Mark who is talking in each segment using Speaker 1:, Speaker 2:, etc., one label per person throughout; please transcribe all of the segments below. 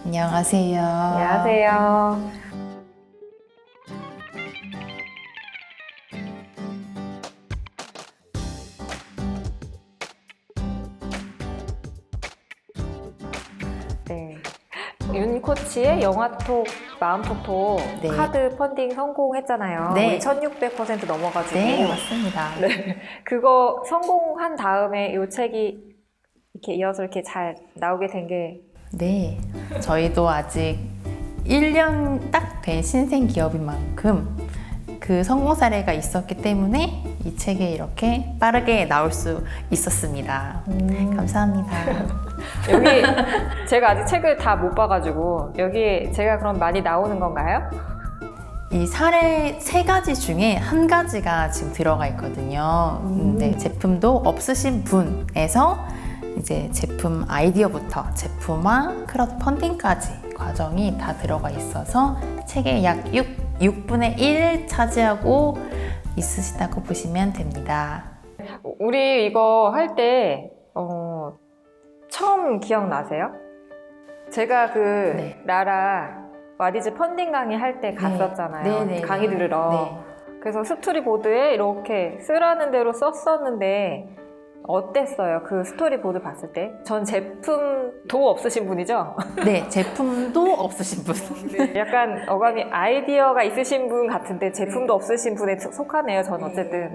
Speaker 1: 안녕하세요.
Speaker 2: 안녕하세요. 네. 윤 코치의 영화톡, 마음톡톡
Speaker 1: 네.
Speaker 2: 카드 펀딩 성공했잖아요.
Speaker 1: 네.
Speaker 2: 우리 1600% 넘어가지고.
Speaker 1: 네, 맞습니다.
Speaker 2: 네. 그거 성공한 다음에 이 책이 이렇게 이어서 이렇게 잘 나오게 된 게
Speaker 1: 네, 저희도 아직 1년 딱 된 신생 기업인 만큼 그 성공 사례가 있었기 때문에 이 책에 이렇게 빠르게 나올 수 있었습니다. 감사합니다.
Speaker 2: 여기 제가 아직 책을 다 못 봐가지고 여기에 제가 그럼 많이 나오는 건가요?
Speaker 1: 이 사례 3가지 중에 1가지가 지금 들어가 있거든요. 네, 제품도 없으신 분에서 이제 제품 아이디어부터 제품화, 크라우드 펀딩까지 과정이 다 들어가 있어서 책의 약 6분의 1 차지하고 있으시다고 보시면 됩니다.
Speaker 2: 우리 이거 할 때 처음 기억나세요? 제가 그
Speaker 1: 네.
Speaker 2: 나라 와디즈 펀딩 강의 할 때 갔었잖아요.
Speaker 1: 네.
Speaker 2: 강의 들으러.
Speaker 1: 네.
Speaker 2: 그래서 스토리보드에 이렇게 쓰라는 대로 썼었는데 어땠어요? 그 스토리보드 봤을 때? 전 제품도 없으신 분이죠?
Speaker 1: 네, 제품도 없으신 분.
Speaker 2: 약간 어감이 아이디어가 있으신 분 같은데 제품도 없으신 분에 속하네요. 전 어쨌든.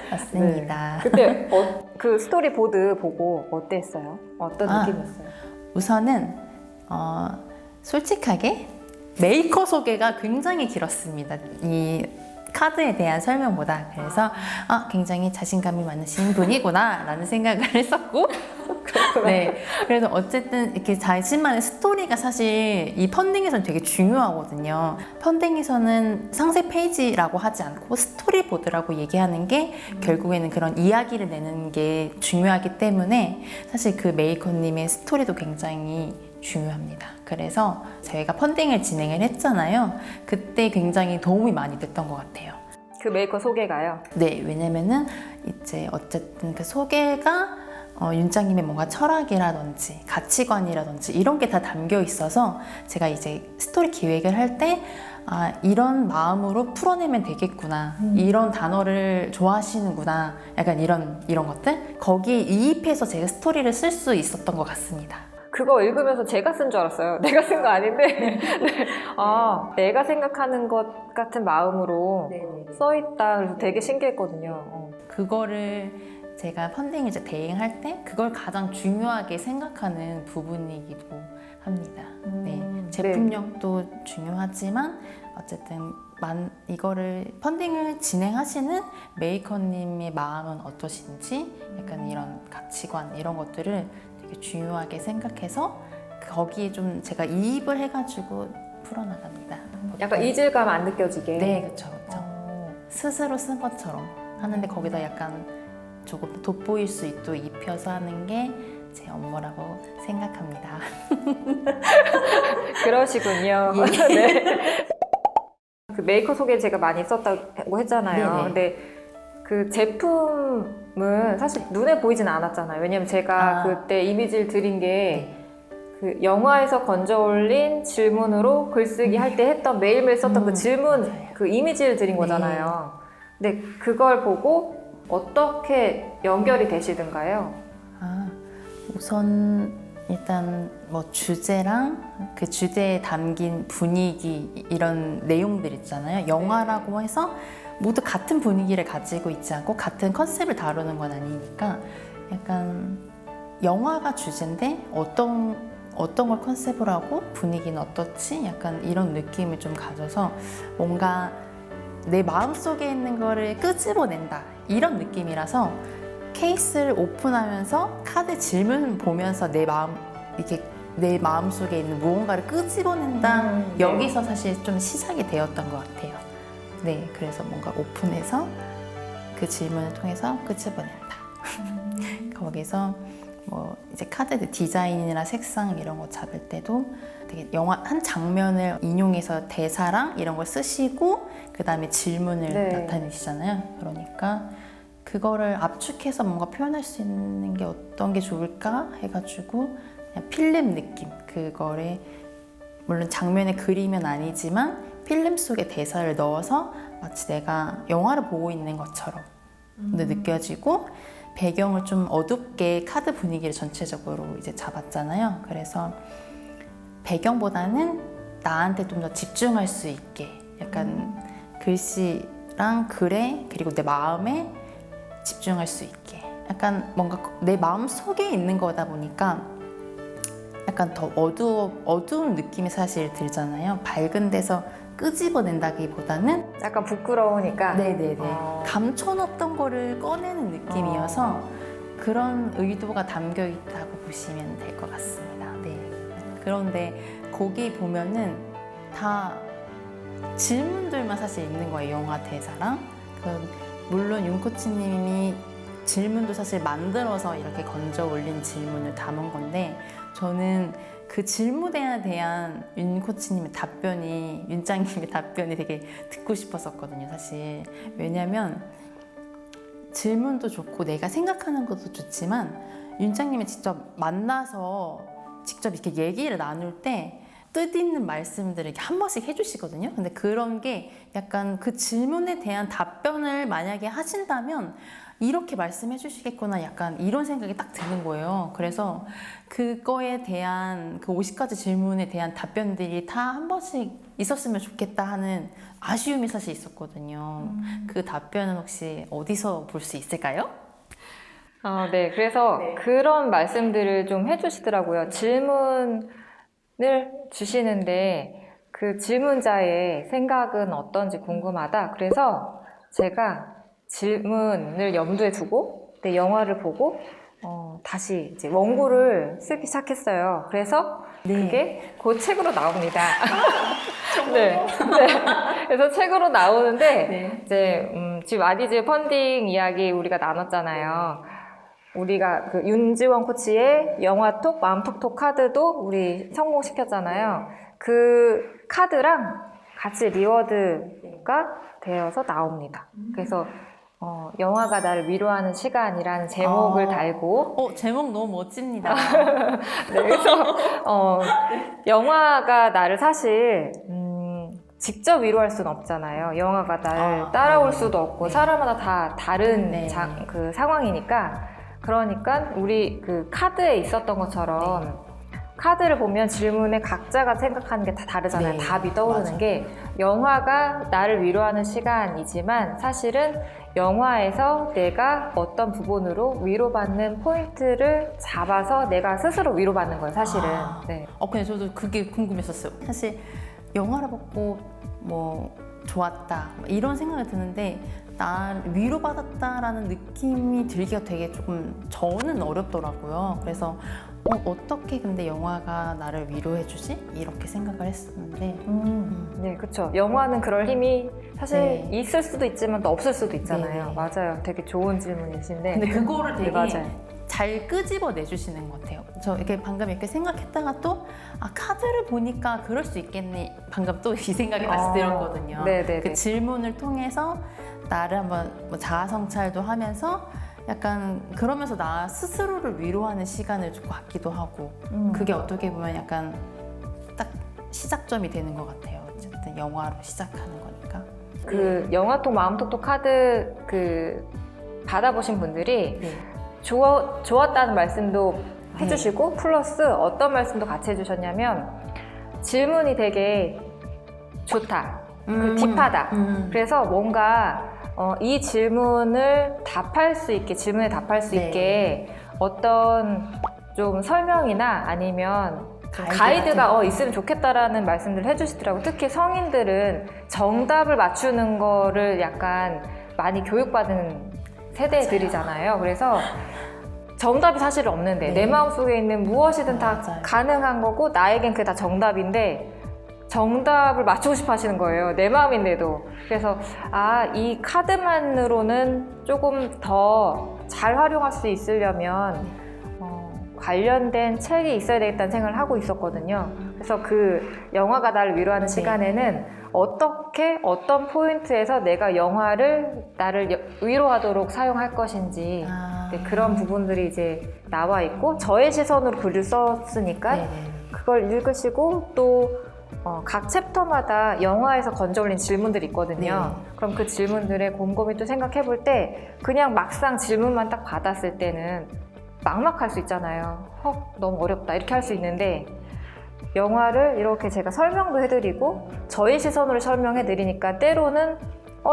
Speaker 1: 맞습니다.
Speaker 2: 그때 그 스토리보드 보고 어땠어요? 어떤 느낌이었어요?
Speaker 1: 우선은 솔직하게 메이커 소개가 굉장히 길었습니다. 이 카드에 대한 설명보다. 그래서 굉장히 자신감이 많으신 분이구나 라는 생각을 했었고 네, 그래서 어쨌든 이렇게 자신만의 스토리가 사실 이 펀딩에서는 되게 중요하거든요. 펀딩에서는 상세 페이지라고 하지 않고 스토리보드라고 얘기하는 게 결국에는 그런 이야기를 내는 게 중요하기 때문에 사실 그 메이커님의 스토리도 굉장히 중요합니다. 그래서 저희가 펀딩을 진행을 했잖아요. 그때 굉장히 도움이 많이 됐던 것 같아요.
Speaker 2: 그 메이커 소개가요?
Speaker 1: 네, 왜냐면은 이제 어쨌든 그 소개가 윤장님의 뭔가 철학이라든지 가치관이라든지 이런 게 다 담겨 있어서 제가 이제 스토리 기획을 할 때 이런 마음으로 풀어내면 되겠구나, 이런 단어를 좋아하시는구나, 약간 이런 것들 거기에 이입해서 제가 스토리를 쓸 수 있었던 것 같습니다.
Speaker 2: 그거 읽으면서 제가 쓴 줄 알았어요. 내가 쓴 거 아닌데. 네. 내가 생각하는 것 같은 마음으로 써있다. 그래서 되게 신기했거든요.
Speaker 1: 그거를 제가 펀딩 이제 대행할 때 그걸 가장 중요하게 생각하는 부분이기도 합니다. 네, 제품력도 중요하지만 어쨌든 이거를 펀딩을 진행하시는 메이커님의 마음은 어떠신지 약간 이런 가치관 이런 것들을 되게 중요하게 생각해서 거기에 좀 제가 이입을 해가지고 풀어나갑니다.
Speaker 2: 약간 이질감 안 느껴지게.
Speaker 1: 네, 그렇죠. 스스로 쓴 것처럼 하는데 거기다 약간 조금 돋보일 수 있도록 입혀서 하는 게 제 업무라고 생각합니다.
Speaker 2: 그러시군요.
Speaker 1: 예.
Speaker 2: 네. 그 메이커 소개 제가 많이 썼다고 했잖아요.
Speaker 1: 네네.
Speaker 2: 근데 그 제품은 사실 눈에 보이진 않았잖아요. 왜냐면 제가 그때 이미지를 드린 게 그 영화에서 건져 올린 질문으로 글쓰기 할 때 했던 매일매일 썼던 그 질문,
Speaker 1: 맞아요.
Speaker 2: 그 이미지를 드린 거잖아요. 근데 그걸 보고 어떻게 연결이 되시던가요?
Speaker 1: 우선 일단 뭐 주제랑 그 주제에 담긴 분위기 이런 내용들 있잖아요. 영화라고 해서 모두 같은 분위기를 가지고 있지 않고 같은 컨셉을 다루는 건 아니니까 약간 영화가 주제인데 어떤 걸 컨셉으로 하고 분위기는 어떻지? 약간 이런 느낌을 좀 가져서 뭔가 내 마음속에 있는 거를 끄집어낸다 이런 느낌이라서 케이스를 오픈하면서 카드 질문을 보면서 내 마음속에 있는 무언가를 끄집어낸다. 여기서 사실 좀 시작이 되었던 것 같아요. 네, 그래서 뭔가 오픈해서 그 질문을 통해서 끄집어낸다. 거기서 뭐 이제 카드 디자인이나 색상 이런 거 잡을 때도 되게 영화 한 장면을 인용해서 대사랑 이런 걸 쓰시고 그 다음에 질문을 나타내시잖아요. 그러니까 그거를 압축해서 뭔가 표현할 수 있는 게 어떤 게 좋을까 해가지고 그냥 필름 느낌, 그 그거를 물론 장면에 그리면 아니지만 필름 속에 대사를 넣어서 마치 내가 영화를 보고 있는 것처럼 느껴지고 배경을 좀 어둡게 카드 분위기를 전체적으로 이제 잡았잖아요. 그래서 배경보다는 나한테 좀 더 집중할 수 있게 약간 글씨랑 글에 그리고 내 마음에 집중할 수 있게 약간 뭔가 내 마음 속에 있는 거다 보니까 약간 더 어두운 느낌이 사실 들잖아요. 밝은 데서 끄집어낸다기보다는
Speaker 2: 약간 부끄러우니까.
Speaker 1: 네네네 감춰놓던 거를 꺼내는 느낌이어서 그런 의도가 담겨 있다고 보시면 될 것 같습니다. 네. 그런데 거기 보면은 다 질문들만 사실 있는 거예요. 영화 대사랑. 물론 윤코치님이 질문도 사실 만들어서 이렇게 건져 올린 질문을 담은 건데 저는 그 질문에 대한 윤코치님의 답변이 윤장님의 답변이 되게 듣고 싶었었거든요. 사실 왜냐면 질문도 좋고 내가 생각하는 것도 좋지만 윤장님이 직접 만나서 직접 이렇게 얘기를 나눌 때 뜻있는 말씀들을 이렇게 한 번씩 해주시거든요. 근데 그런 게 약간 그 질문에 대한 답변을 만약에 하신다면 이렇게 말씀해 주시겠구나 약간 이런 생각이 딱 드는 거예요. 그래서 그거에 대한 그 50가지 질문에 대한 답변들이 다 한 번씩 있었으면 좋겠다 하는 아쉬움이 사실 있었거든요. 그 답변은 혹시 어디서 볼 수 있을까요?
Speaker 2: 네. 그래서 그런 말씀들을 좀 해주시더라고요. 질문을 주시는데 그 질문자의 생각은 어떤지 궁금하다. 그래서 제가 질문을 염두에 두고 내 영화를 보고 다시 이제 원고를 쓰기 시작했어요. 그래서 그게 그 책으로 나옵니다. 네. 그래서 책으로 나오는데 이제 지금 아디즈 펀딩 이야기 우리가 나눴잖아요. 우리가 그 윤지원 코치의 영화톡, 마음톡톡 카드도 우리 성공시켰잖아요. 그 카드랑 같이 리워드가 되어서 나옵니다. 그래서 영화가 나를 위로하는 시간이라는 제목을 달고
Speaker 1: 제목 너무 멋집니다.
Speaker 2: 네, 그래서 영화가 나를 사실 직접 위로할 수는 없잖아요. 영화가 나를 따라올 수도 없고 사람마다 다 다른 그 상황이니까 그러니까 우리 그 카드에 있었던 것처럼 카드를 보면 질문에 각자가 생각하는 게 다 다르잖아요. 답이 떠오르는 게 영화가 나를 위로하는 시간이지만 사실은 영화에서 내가 어떤 부분으로 위로받는 포인트를 잡아서 내가 스스로 위로받는 거예요, 사실은. 네.
Speaker 1: 근데 저도 그게 궁금했었어요. 사실 영화를 보고 뭐 좋았다 이런 생각이 드는데 나 위로받았다라는 느낌이 들기가 되게 조금 저는 어렵더라고요. 그래서 어떻게 근데 영화가 나를 위로해주지? 이렇게 생각을 했었는데
Speaker 2: 네, 그렇죠. 영화는 그럴 힘이 사실 있을 수도 있지만 또 없을 수도 있잖아요. 맞아요. 되게 좋은 질문이신데
Speaker 1: 근데 그거를 되게
Speaker 2: 맞아요.
Speaker 1: 잘 끄집어 내주시는 것 같아요. 저 이렇게 방금 이렇게 생각했다가 또 카드를 보니까 그럴 수 있겠네. 방금 또 이 생각이 다시 들었거든요.
Speaker 2: 네네네.
Speaker 1: 그 질문을 통해서 나를 한번 뭐 자아 성찰도 하면서 약간 그러면서 나 스스로를 위로하는 시간을 좀 갖기도 하고 그게 어떻게 보면 약간 딱 시작점이 되는 것 같아요. 어쨌든 영화로 시작하는 거니까.
Speaker 2: 그 영화톡 마음톡톡 카드 그 받아보신 분들이 좋았다는 말씀도 해주시고 플러스 어떤 말씀도 같이 해주셨냐면 질문이 되게 좋다, 그 딥하다. 그래서 뭔가 이 질문을 답할 수 있게 질문에 답할 수 있게 어떤 좀 설명이나 아니면 가이드가 있으면 좋겠다라는 말씀들을 해주시더라고요. 특히 성인들은 정답을 맞추는 거를 약간 많이 교육받은 세대들이잖아요. 그래서 정답이 사실 없는데 내 마음속에 있는 무엇이든 다 가능한 거고 나에겐 그게 다 정답인데 정답을 맞추고 싶어 하시는 거예요. 내 마음인데도. 그래서 이 카드만으로는 조금 더 잘 활용할 수 있으려면 관련된 책이 있어야 되겠다는 생각을 하고 있었거든요. 그래서 그 영화가 나를 위로하는 시간에는 어떻게 어떤 포인트에서 내가 영화를 나를 위로하도록 사용할 것인지 그런 부분들이 이제 나와 있고 저의 시선으로 글을 썼으니까 그걸 읽으시고 또 각 챕터마다 영화에서 건져올린 질문들이 있거든요.
Speaker 1: 네.
Speaker 2: 그럼 그 질문들에 곰곰이 또 생각해 볼 때 그냥 막상 질문만 딱 받았을 때는 막막할 수 있잖아요. 너무 어렵다 이렇게 할 수 있는데 영화를 이렇게 제가 설명도 해드리고 저희 시선으로 설명해 드리니까 때로는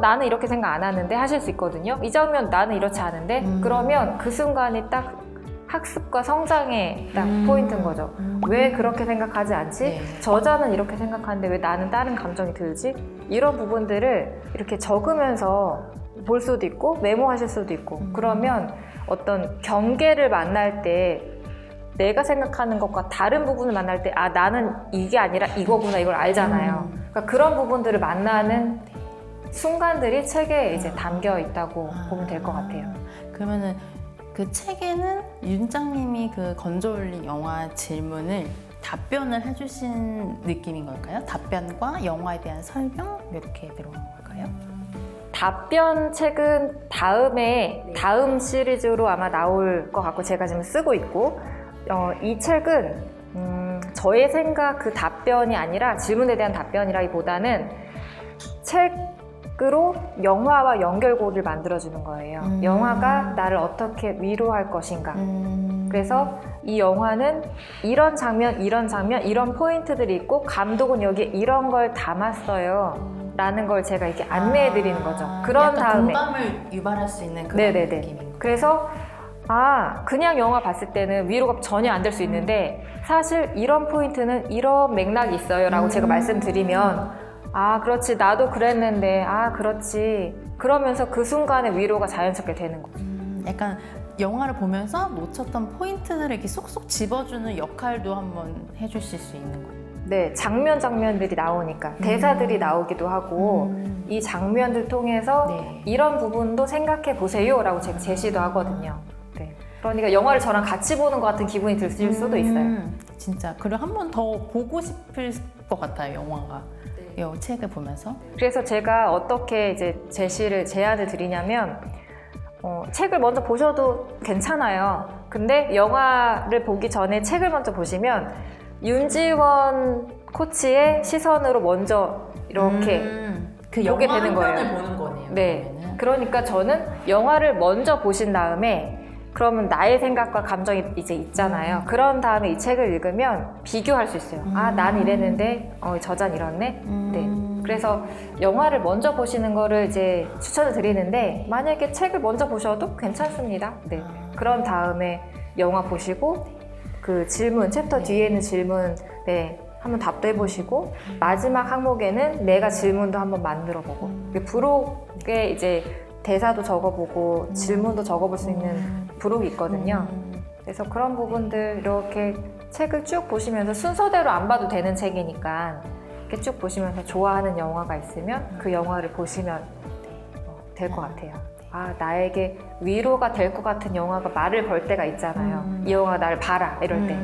Speaker 2: 나는 이렇게 생각 안 하는데 하실 수 있거든요. 이 장면 나는 이렇지 않은데 그러면 그 순간이 딱 학습과 성장의 딱 포인트인 거죠. 왜 그렇게 생각하지 않지?
Speaker 1: 네.
Speaker 2: 저자는 이렇게 생각하는데 왜 나는 다른 감정이 들지? 이런 부분들을 이렇게 적으면서 볼 수도 있고 메모하실 수도 있고 그러면 어떤 경계를 만날 때 내가 생각하는 것과 다른 부분을 만날 때 나는 이게 아니라 이거구나 이걸 알잖아요. 그러니까 그런 부분들을 만나는 순간들이 책에 이제 담겨 있다고 보면 될 것 같아요.
Speaker 1: 그러면은 그 책에는 윤장님이 그 건져올린 영화 질문을 답변을 해주신 느낌인 걸까요? 답변과 영화에 대한 설명 이렇게 들어간 걸까요?
Speaker 2: 답변 책은 다음 시리즈로 아마 나올 것 같고 제가 지금 쓰고 있고 이 책은 저의 생각 그 답변이 아니라 질문에 대한 답변이라기보다는 책으로 영화와 연결고리를 만들어주는 거예요. 영화가 나를 어떻게 위로할 것인가. 그래서 이 영화는 이런 장면, 이런 포인트들이 있고 감독은 여기에 이런 걸 담았어요. 라는 걸 제가 이렇게 안내해 드리는 거죠. 그런 다음에
Speaker 1: 공감을 유발할 수 있는 그런
Speaker 2: 네네네.
Speaker 1: 느낌인 거예요.
Speaker 2: 그래서 그냥 영화 봤을 때는 위로가 전혀 안 될 수 있는데 사실 이런 포인트는 이런 맥락이 있어요 라고 제가 말씀드리면 그렇지 나도 그랬는데 그렇지 그러면서 그 순간에 위로가 자연스럽게 되는 거죠.
Speaker 1: 약간 영화를 보면서 놓쳤던 포인트들을 이렇게 쏙쏙 집어주는 역할도 한번 해주실 수 있는 거예요.
Speaker 2: 네, 장면들이 나오니까 대사들이 나오기도 하고 이 장면들 통해서
Speaker 1: 네.
Speaker 2: 이런 부분도 생각해 보세요 라고 제가 제시도 하거든요. 네. 그러니까 영화를 저랑 같이 보는 것 같은 기분이 드실 수도 있어요.
Speaker 1: 진짜 그리고 한 번 더 보고 싶을 것 같아요, 영화가. 이 책을 보면서.
Speaker 2: 그래서 제가 어떻게 이제 제안을 드리냐면 책을 먼저 보셔도 괜찮아요. 근데 영화를 보기 전에 책을 먼저 보시면 윤지원 코치의 시선으로 먼저 이렇게
Speaker 1: 그
Speaker 2: 보게
Speaker 1: 영화
Speaker 2: 되는
Speaker 1: 한
Speaker 2: 거예요.
Speaker 1: 편을 보는 거네요.
Speaker 2: 네.
Speaker 1: 그러면은.
Speaker 2: 그러니까 저는 영화를 먼저 보신 다음에 그러면 나의 생각과 감정이 이제 있잖아요. 그런 다음에 이 책을 읽으면 비교할 수 있어요. 난 이랬는데 저자는 이렇네. 네. 그래서 영화를 먼저 보시는 거를 이제 추천을 드리는데 만약에 책을 먼저 보셔도 괜찮습니다. 네. 그런 다음에 영화 보시고 그 질문, 챕터 뒤에 있는 질문 한번 답도 해보시고 마지막 항목에는 내가 질문도 한번 만들어보고 부록에 이제 대사도 적어보고 질문도 적어볼 수 있는 부록이 있거든요. 그래서 그런 부분들 이렇게 책을 쭉 보시면서 순서대로 안 봐도 되는 책이니까 이렇게 쭉 보시면서 좋아하는 영화가 있으면 그 영화를 보시면 될 것 같아요. 나에게 위로가 될 것 같은 영화가 말을 걸 때가 있잖아요. 이 영화 나를 봐라 이럴 때.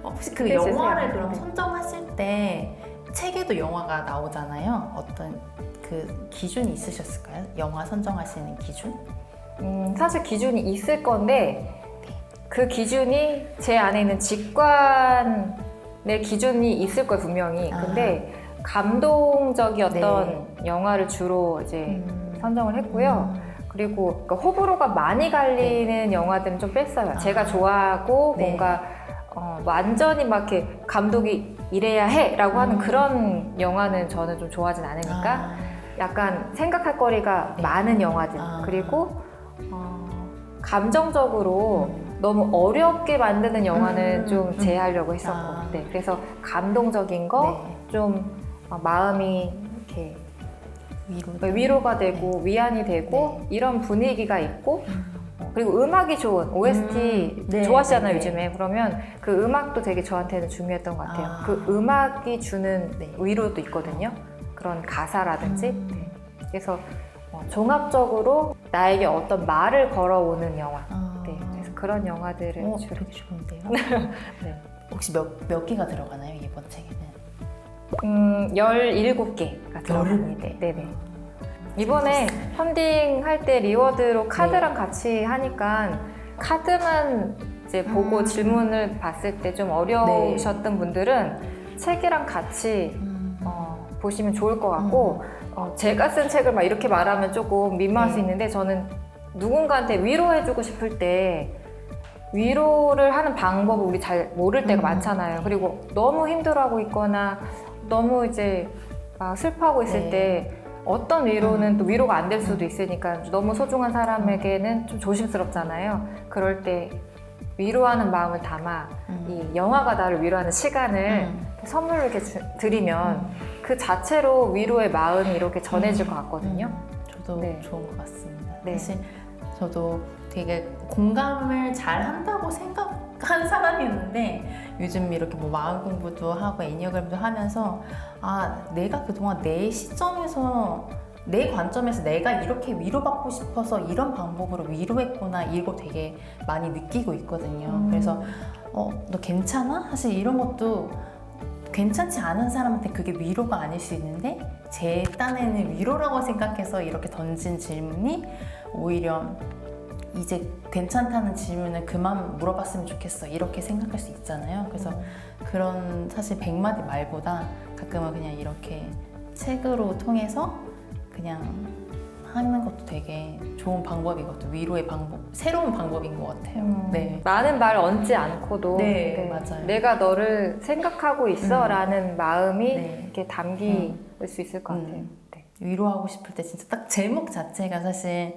Speaker 1: 혹시 그
Speaker 2: 해주세요.
Speaker 1: 영화를 그럼 선정하실 때 책에도 영화가 나오잖아요. 어떤 그 기준이 있으셨을까요? 영화 선정하시는 기준?
Speaker 2: 사실 기준이 있을 건데 그 기준이 제 안에 있는 직관의 기준이 있을 거예요 분명히. 근데 감동적이었던 영화를 주로 이제 선정을 했고요. 그리고 그러니까 호불호가 많이 갈리는 영화들은 좀 뺐어요. 제가 좋아하고 뭔가 완전히 막 이렇게 감독이 이래야 해 라고 하는 그런 영화는 저는 좀 좋아하진 않으니까 약간 생각할 거리가 많은 영화들 그리고 감정적으로 너무 어렵게 만드는 영화는 좀 제외하려고 했었고 네, 그래서 감동적인 거 좀 마음이 이렇게 위로가 되고 위안이 되고 이런 분위기가 있고 그리고 음악이 좋은 OST 좋아하시잖아요 요즘에. 그러면 그 음악도 되게 저한테는 중요했던 것 같아요. 그 음악이 주는 위로도 있거든요. 그런 가사라든지. 그래서 종합적으로 나에게 어떤 말을 걸어오는 영화. 그래서 그런 영화들을 주로.
Speaker 1: 되게 좋은데요. 네. 혹시 몇 개가 들어가나요 이번 책에는?
Speaker 2: 17개가 들어갑니다. 네네. 이번에 펀딩 할 때 리워드로 카드랑 같이 하니까 카드만 이제 보고 질문을 봤을 때 좀 어려우셨던 분들은 책이랑 같이 보시면 좋을 것 같고 제가 쓴 책을 막 이렇게 말하면 조금 민망할 수 있는데 저는 누군가한테 위로해주고 싶을 때 위로를 하는 방법을 우리 잘 모를 때가 많잖아요. 그리고 너무 힘들어하고 있거나 너무 이제 막 슬퍼하고 있을 때 어떤 위로는 또 위로가 안 될 수도 있으니까 너무 소중한 사람에게는 좀 조심스럽잖아요. 그럴 때 위로하는 마음을 담아 이 영화가 나를 위로하는 시간을 선물로 이렇게 드리면 그 자체로 위로의 마음이 이렇게 전해질 것 같거든요.
Speaker 1: 저도
Speaker 2: 네.
Speaker 1: 좋은 것 같습니다.
Speaker 2: 네.
Speaker 1: 사실 저도 되게 공감을 잘 한다고 생각한 사람이었는데 요즘 이렇게 뭐 마음 공부도 하고 애니어그램도 하면서 내가 그동안 내 시점에서 내 관점에서 내가 이렇게 위로받고 싶어서 이런 방법으로 위로했구나 이거 되게 많이 느끼고 있거든요. 그래서 너 괜찮아? 사실 이런 것도 괜찮지 않은 사람한테 그게 위로가 아닐 수 있는데 제 딴에는 위로라고 생각해서 이렇게 던진 질문이 오히려 이제 괜찮다는 질문을 그만 물어봤으면 좋겠어 이렇게 생각할 수 있잖아요. 그래서 그런 사실 100마디 말보다 가끔은 그냥 이렇게 책으로 통해서 그냥 하는 것도 되게 좋은 방법이거든요. 위로의 방법, 새로운 방법인 것 같아요. 네.
Speaker 2: 많은 말 얹지 않고도
Speaker 1: 네, 맞아요.
Speaker 2: 내가 너를 생각하고 있어 라는 마음이
Speaker 1: 네.
Speaker 2: 이렇게 담길 수 있을 것 같아요. 네.
Speaker 1: 위로하고 싶을 때 진짜 딱 제목 자체가 사실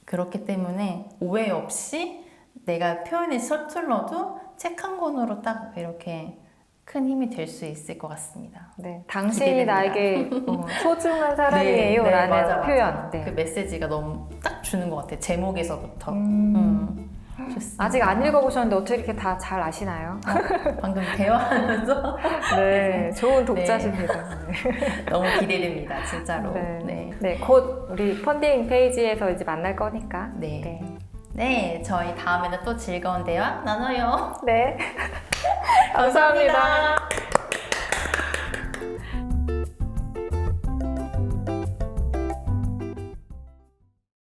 Speaker 1: 그렇기 때문에 오해 없이 내가 표현이 서툴러도 책 한 권으로 딱 이렇게 큰 힘이 될 수 있을 것 같습니다.
Speaker 2: 네, 당신이
Speaker 1: 기대됩니다.
Speaker 2: 나에게 소중한 사람이에요 라는
Speaker 1: 맞아.
Speaker 2: 표현. 네.
Speaker 1: 그 메시지가 너무 딱 주는 것 같아요. 제목에서부터. 좋습니다.
Speaker 2: 아직 안 읽어보셨는데 어떻게 이렇게 다 잘 아시나요?
Speaker 1: 방금 대화하면서
Speaker 2: 네, 좋은 독자십니다.
Speaker 1: 너무 기대됩니다. 진짜로.
Speaker 2: 네.
Speaker 1: 네.
Speaker 2: 네, 곧 우리 펀딩 페이지에서 이제 만날 거니까.
Speaker 1: 네.
Speaker 2: 네.
Speaker 1: 네, 저희 다음에는 또 즐거운 대화 나눠요.
Speaker 2: 네. 감사합니다.